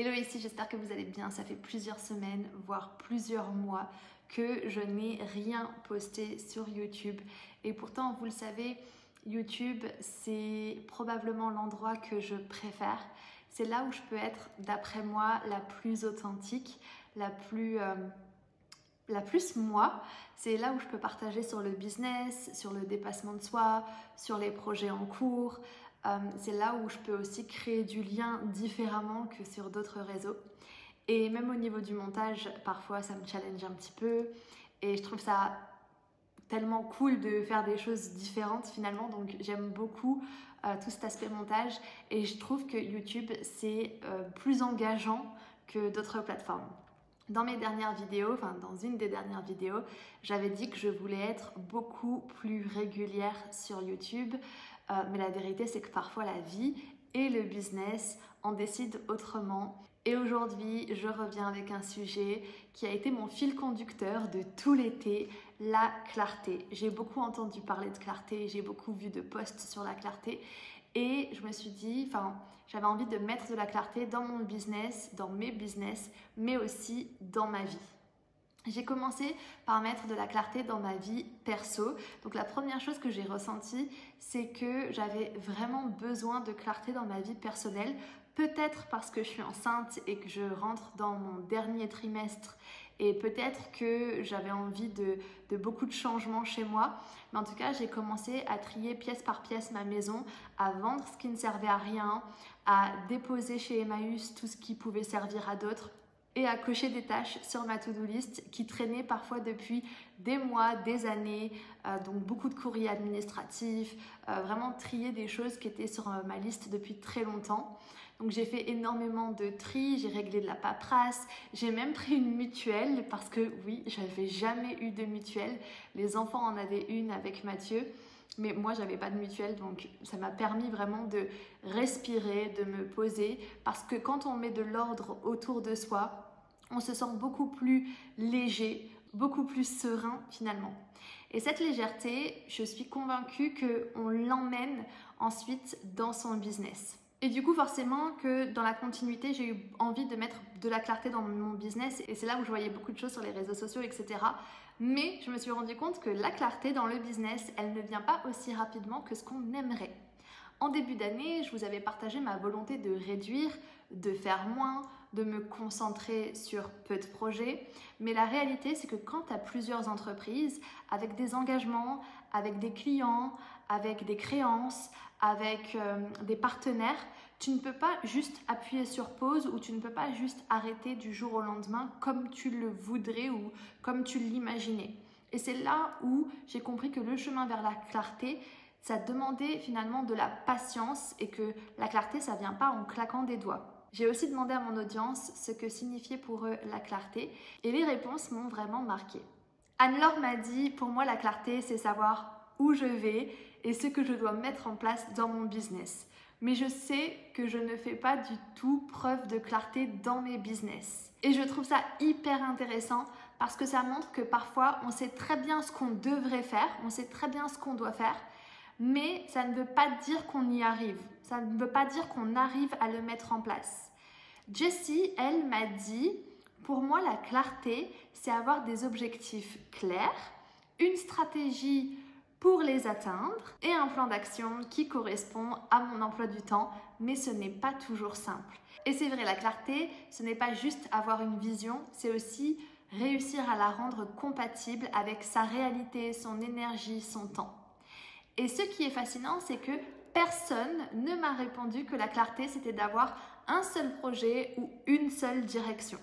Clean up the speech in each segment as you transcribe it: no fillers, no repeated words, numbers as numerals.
Hello ici, j'espère que vous allez bien. Ça fait plusieurs semaines, voire plusieurs mois que je n'ai rien posté sur YouTube. Et pourtant, vous le savez, YouTube, c'est probablement l'endroit que je préfère. C'est là où je peux être, d'après moi, la plus authentique, la plus moi. C'est là où je peux partager sur le business, sur le dépassement de soi, sur les projets en cours. C'est là où je peux aussi créer du lien différemment que sur d'autres réseaux. Et même au niveau du montage, parfois ça me challenge un petit peu. Et je trouve ça tellement cool de faire des choses différentes finalement. Donc j'aime beaucoup tout cet aspect montage. Et je trouve que YouTube, c'est plus engageant que d'autres plateformes. Dans mes dernières vidéos, dans une des dernières vidéos, j'avais dit que je voulais être beaucoup plus régulière sur YouTube. Mais la vérité, c'est que parfois la vie et le business en décident autrement. Et aujourd'hui, je reviens avec un sujet qui a été mon fil conducteur de tout l'été, la clarté. J'ai beaucoup entendu parler de clarté, j'ai beaucoup vu de posts sur la clarté. Et je me suis dit, j'avais envie de mettre de la clarté dans mon business, dans mes business, mais aussi dans ma vie. J'ai commencé par mettre de la clarté dans ma vie perso. Donc la première chose que j'ai ressentie, c'est que j'avais vraiment besoin de clarté dans ma vie personnelle. Peut-être parce que je suis enceinte et que je rentre dans mon dernier trimestre et peut-être que j'avais envie de beaucoup de changements chez moi. Mais en tout cas, j'ai commencé à trier pièce par pièce ma maison, à vendre ce qui ne servait à rien, à déposer chez Emmaüs tout ce qui pouvait servir à d'autres et à cocher des tâches sur ma to-do list qui traînaient parfois depuis des mois, des années, donc beaucoup de courriers administratifs, vraiment trier des choses qui étaient sur ma liste depuis très longtemps. Donc j'ai fait énormément de tri, j'ai réglé de la paperasse, j'ai même pris une mutuelle parce que oui, j'avais jamais eu de mutuelle. Les enfants en avaient une avec Mathieu, mais moi j'avais pas de mutuelle, donc ça m'a permis vraiment de respirer, de me poser, parce que quand on met de l'ordre autour de soi, on se sent beaucoup plus léger, beaucoup plus serein finalement. Et cette légèreté, je suis convaincue qu'on l'emmène ensuite dans son business. Et du coup, forcément que dans la continuité, j'ai eu envie de mettre de la clarté dans mon business et c'est là où je voyais beaucoup de choses sur les réseaux sociaux, etc. Mais je me suis rendu compte que la clarté dans le business, elle ne vient pas aussi rapidement que ce qu'on aimerait. En début d'année, je vous avais partagé ma volonté de réduire, de faire moins, de me concentrer sur peu de projets. Mais la réalité, c'est que quand tu as plusieurs entreprises, avec des engagements, avec des clients, avec des créances, avec des partenaires, tu ne peux pas juste appuyer sur pause ou tu ne peux pas juste arrêter du jour au lendemain comme tu le voudrais ou comme tu l'imaginais. Et c'est là où j'ai compris que le chemin vers la clarté, ça demandait finalement de la patience et que la clarté, ça ne vient pas en claquant des doigts. J'ai aussi demandé à mon audience ce que signifiait pour eux la clarté et les réponses m'ont vraiment marquée. Anne-Laure m'a dit, pour moi la clarté, c'est savoir où je vais et ce que je dois mettre en place dans mon business. Mais je sais que je ne fais pas du tout preuve de clarté dans mes business. Et je trouve ça hyper intéressant parce que ça montre que parfois on sait très bien ce qu'on devrait faire, on sait très bien ce qu'on doit faire, mais ça ne veut pas dire qu'on y arrive. Ça ne veut pas dire qu'on arrive à le mettre en place. Jessie, elle m'a dit, pour moi la clarté, c'est avoir des objectifs clairs, une stratégie pour les atteindre et un plan d'action qui correspond à mon emploi du temps, mais ce n'est pas toujours simple. Et c'est vrai, la clarté, ce n'est pas juste avoir une vision, c'est aussi réussir à la rendre compatible avec sa réalité, son énergie, son temps. Et ce qui est fascinant, c'est que personne ne m'a répondu que la clarté, c'était d'avoir un seul projet ou une seule direction.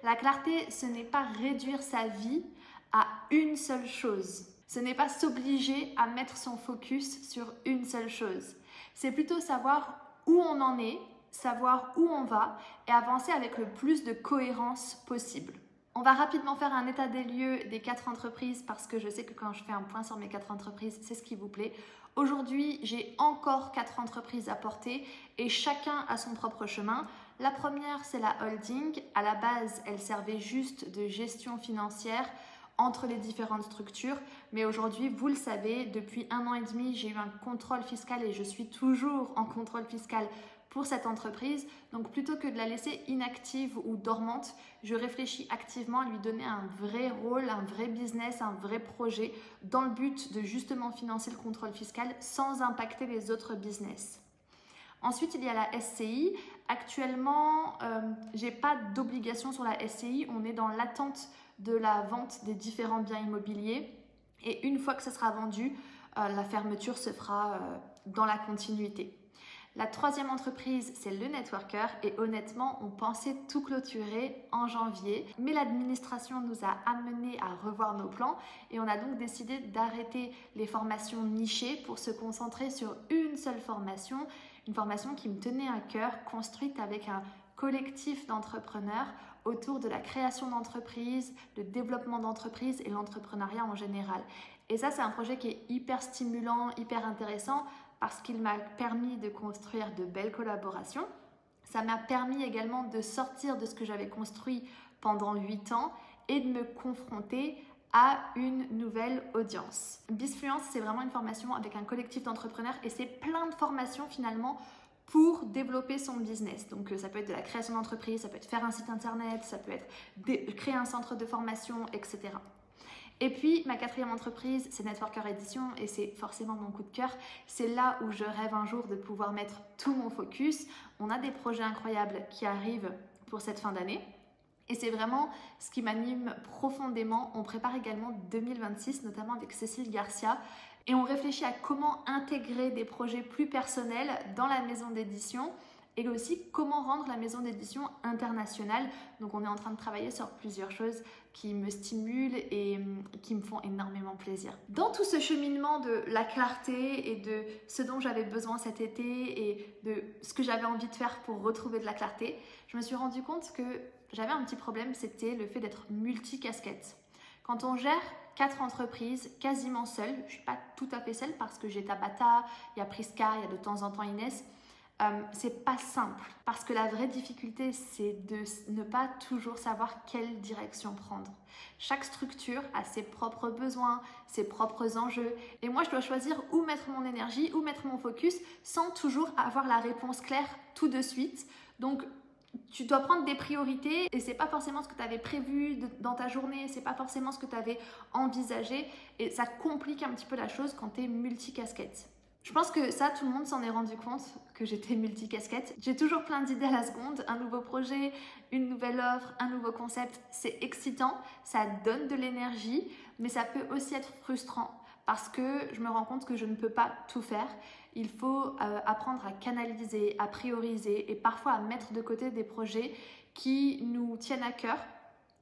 La clarté, ce n'est pas réduire sa vie à une seule chose. Ce n'est pas s'obliger à mettre son focus sur une seule chose. C'est plutôt savoir où on en est, savoir où on va et avancer avec le plus de cohérence possible. On va rapidement faire un état des lieux des 4 entreprises parce que je sais que quand je fais un point sur mes 4 entreprises, c'est ce qui vous plaît. Aujourd'hui, j'ai encore 4 entreprises à porter et chacun a son propre chemin. La première, c'est la holding. À la base, elle servait juste de gestion financière entre les différentes structures. Mais aujourd'hui, vous le savez, depuis 1 an et demi, j'ai eu un contrôle fiscal et je suis toujours en contrôle fiscal pour cette entreprise. Donc plutôt que de la laisser inactive ou dormante, je réfléchis activement à lui donner un vrai rôle, un vrai business, un vrai projet dans le but de justement financer le contrôle fiscal sans impacter les autres business. Ensuite, il y a la SCI. Actuellement, je n'ai pas d'obligation sur la SCI. On est dans l'attente de la vente des différents biens immobiliers. Et une fois que ça sera vendu, la fermeture se fera dans la continuité. La troisième entreprise, c'est le Networker. Et honnêtement, on pensait tout clôturer en janvier. Mais l'administration nous a amené à revoir nos plans. Et on a donc décidé d'arrêter les formations nichées pour se concentrer sur une seule formation. Une formation qui me tenait à cœur, construite avec un collectif d'entrepreneurs autour de la création d'entreprises, le développement d'entreprises et l'entrepreneuriat en général. Et ça, c'est un projet qui est hyper stimulant, hyper intéressant parce qu'il m'a permis de construire de belles collaborations. Ça m'a permis également de sortir de ce que j'avais construit pendant 8 ans et de me confronter à une nouvelle audience. Bizfluence, c'est vraiment une formation avec un collectif d'entrepreneurs et c'est plein de formations finalement pour développer son business. Donc ça peut être de la création d'entreprise, ça peut être faire un site internet, ça peut être créer un centre de formation, etc. Et puis ma quatrième entreprise, c'est Networker Edition et c'est forcément mon coup de cœur. C'est là où je rêve un jour de pouvoir mettre tout mon focus. On a des projets incroyables qui arrivent pour cette fin d'année. Et c'est vraiment ce qui m'anime profondément. On prépare également 2026, notamment avec Cécile Garcia. Et on réfléchit à comment intégrer des projets plus personnels dans la maison d'édition et aussi comment rendre la maison d'édition internationale. Donc on est en train de travailler sur plusieurs choses qui me stimulent et qui me font énormément plaisir. Dans tout ce cheminement de la clarté et de ce dont j'avais besoin cet été et de ce que j'avais envie de faire pour retrouver de la clarté, je me suis rendu compte que j'avais un petit problème, c'était le fait d'être multicasquette. Quand on gère 4 entreprises quasiment seule, je ne suis pas tout à fait seule parce que j'ai Tabata, il y a Prisca, il y a de temps en temps Inès, c'est pas simple parce que la vraie difficulté c'est de ne pas toujours savoir quelle direction prendre. Chaque structure a ses propres besoins, ses propres enjeux et moi je dois choisir où mettre mon énergie, où mettre mon focus sans toujours avoir la réponse claire tout de suite. Donc tu dois prendre des priorités et c'est pas forcément ce que tu avais prévu dans ta journée, c'est pas forcément ce que tu avais envisagé et ça complique un petit peu la chose quand tu es multicasquette. Je pense que ça, tout le monde s'en est rendu compte que j'étais multicasquette. J'ai toujours plein d'idées à la seconde, un nouveau projet, une nouvelle offre, un nouveau concept. C'est excitant, ça donne de l'énergie, mais ça peut aussi être frustrant parce que je me rends compte que je ne peux pas tout faire. Il faut apprendre à canaliser, à prioriser et parfois à mettre de côté des projets qui nous tiennent à cœur.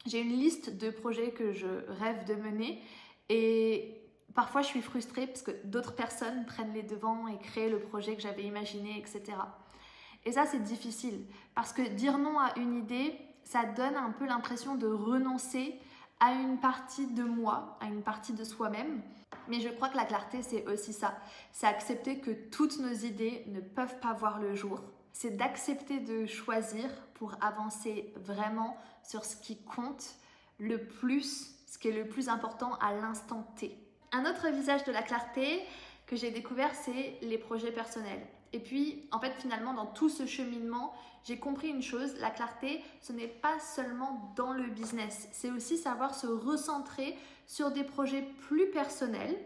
J'ai une liste de projets que je rêve de mener et parfois je suis frustrée parce que d'autres personnes prennent les devants et créent le projet que j'avais imaginé, etc. Et ça c'est difficile parce que dire non à une idée, ça donne un peu l'impression de renoncer à une partie de moi, à une partie de soi-même. Mais je crois que la clarté, c'est aussi ça. C'est accepter que toutes nos idées ne peuvent pas voir le jour. C'est d'accepter de choisir pour avancer vraiment sur ce qui compte le plus, ce qui est le plus important à l'instant T. Un autre visage de la clarté que j'ai découvert, c'est les projets personnels. Et puis, en fait, finalement, dans tout ce cheminement, j'ai compris une chose, la clarté, ce n'est pas seulement dans le business, c'est aussi savoir se recentrer sur des projets plus personnels,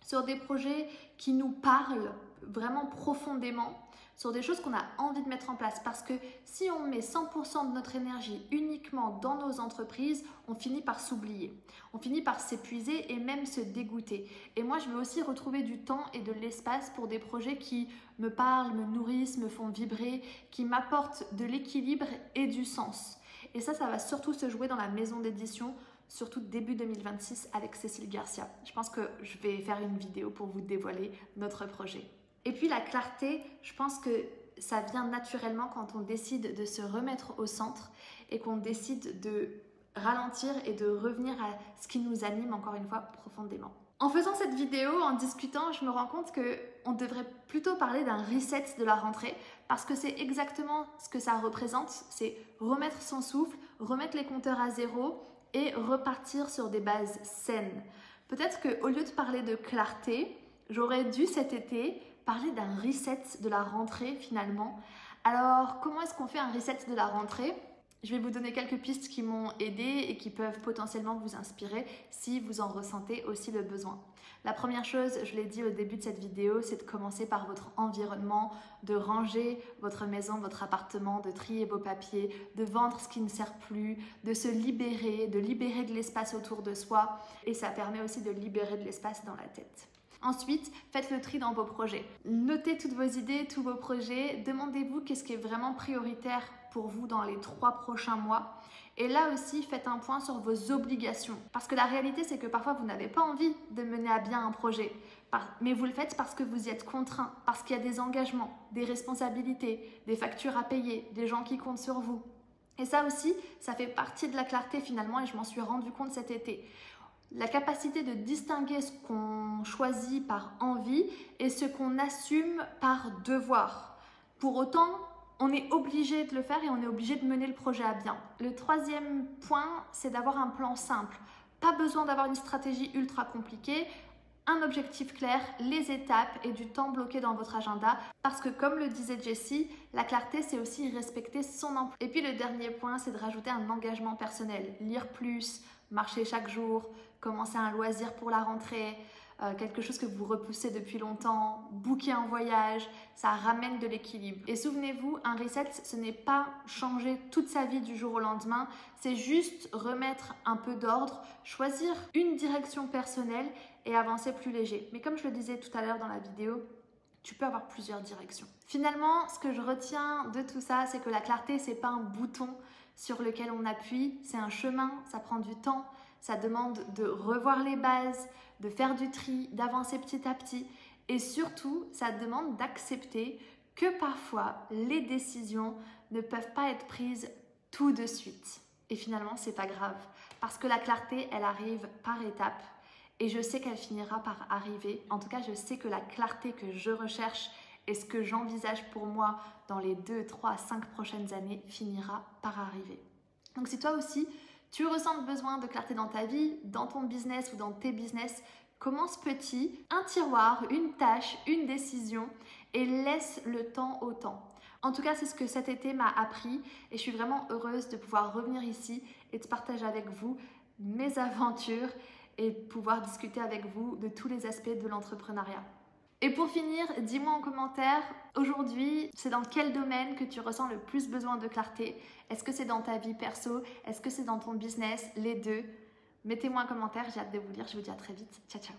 sur des projets qui nous parlent vraiment profondément, sur des choses qu'on a envie de mettre en place. Parce que si on met 100% de notre énergie uniquement dans nos entreprises, on finit par s'oublier. On finit par s'épuiser et même se dégoûter. Et moi, je veux aussi retrouver du temps et de l'espace pour des projets qui me parlent, me nourrissent, me font vibrer, qui m'apportent de l'équilibre et du sens. Et ça va surtout se jouer dans la maison d'édition, surtout début 2026 avec Cécile Garcia. Je pense que je vais faire une vidéo pour vous dévoiler notre projet. Et puis la clarté, je pense que ça vient naturellement quand on décide de se remettre au centre et qu'on décide de ralentir et de revenir à ce qui nous anime encore une fois profondément. En faisant cette vidéo, en discutant, je me rends compte qu'on devrait plutôt parler d'un reset de la rentrée parce que c'est exactement ce que ça représente, c'est remettre son souffle, remettre les compteurs à zéro et repartir sur des bases saines. Peut-être qu'au lieu de parler de clarté, j'aurais dû cet été parler d'un reset de la rentrée finalement Alors, comment est-ce qu'on fait un reset de la rentrée? Je vais vous donner quelques pistes qui m'ont aidé et qui peuvent potentiellement vous inspirer si vous en ressentez aussi le besoin. La première chose, je l'ai dit au début de cette vidéo, c'est de commencer par votre environnement, de ranger votre maison, votre appartement, de trier vos papiers, de vendre ce qui ne sert plus, de se libérer, de libérer de l'espace autour de soi et ça permet aussi de libérer de l'espace dans la tête. Ensuite, faites le tri dans vos projets. Notez toutes vos idées, tous vos projets. Demandez-vous qu'est-ce qui est vraiment prioritaire pour vous dans les 3 prochains mois. Et là aussi, faites un point sur vos obligations. Parce que la réalité, c'est que parfois, vous n'avez pas envie de mener à bien un projet. Mais vous le faites parce que vous y êtes contraint, parce qu'il y a des engagements, des responsabilités, des factures à payer, des gens qui comptent sur vous. Et ça aussi, ça fait partie de la clarté finalement et je m'en suis rendu compte cet été. La capacité de distinguer ce qu'on choisit par envie et ce qu'on assume par devoir. Pour autant, on est obligé de le faire et on est obligé de mener le projet à bien. Le 3e point, c'est d'avoir un plan simple. Pas besoin d'avoir une stratégie ultra compliquée, un objectif clair, les étapes et du temps bloqué dans votre agenda. Parce que comme le disait Jessie, la clarté, c'est aussi respecter son emploi. Et puis le dernier point, c'est de rajouter un engagement personnel. Lire plus, marcher chaque jour, commencer un loisir pour la rentrée, quelque chose que vous repoussez depuis longtemps, booker un voyage, ça ramène de l'équilibre. Et souvenez-vous, un reset, ce n'est pas changer toute sa vie du jour au lendemain, c'est juste remettre un peu d'ordre, choisir une direction personnelle et avancer plus léger. Mais comme je le disais tout à l'heure dans la vidéo, tu peux avoir plusieurs directions. Finalement, ce que je retiens de tout ça, c'est que la clarté, c'est pas un bouton sur lequel on appuie, c'est un chemin, ça prend du temps, ça demande de revoir les bases, de faire du tri, d'avancer petit à petit et surtout, ça demande d'accepter que parfois les décisions ne peuvent pas être prises tout de suite. Et finalement, c'est pas grave parce que la clarté, elle arrive par étapes et je sais qu'elle finira par arriver. En tout cas, je sais que la clarté que je recherche et ce que j'envisage pour moi dans les 2, 3, 5 prochaines années finira par arriver. Donc si toi aussi, tu ressens le besoin de clarté dans ta vie, dans ton business ou dans tes business, commence petit, un tiroir, une tâche, une décision et laisse le temps au temps. En tout cas, c'est ce que cet été m'a appris et je suis vraiment heureuse de pouvoir revenir ici et de partager avec vous mes aventures et de pouvoir discuter avec vous de tous les aspects de l'entrepreneuriat. Et pour finir, dis-moi en commentaire, aujourd'hui, c'est dans quel domaine que tu ressens le plus besoin de clarté? Est-ce que c'est dans ta vie perso? Est-ce que c'est dans ton business? Les deux? Mettez-moi un commentaire, j'ai hâte de vous lire. Je vous dis à très vite. Ciao, ciao.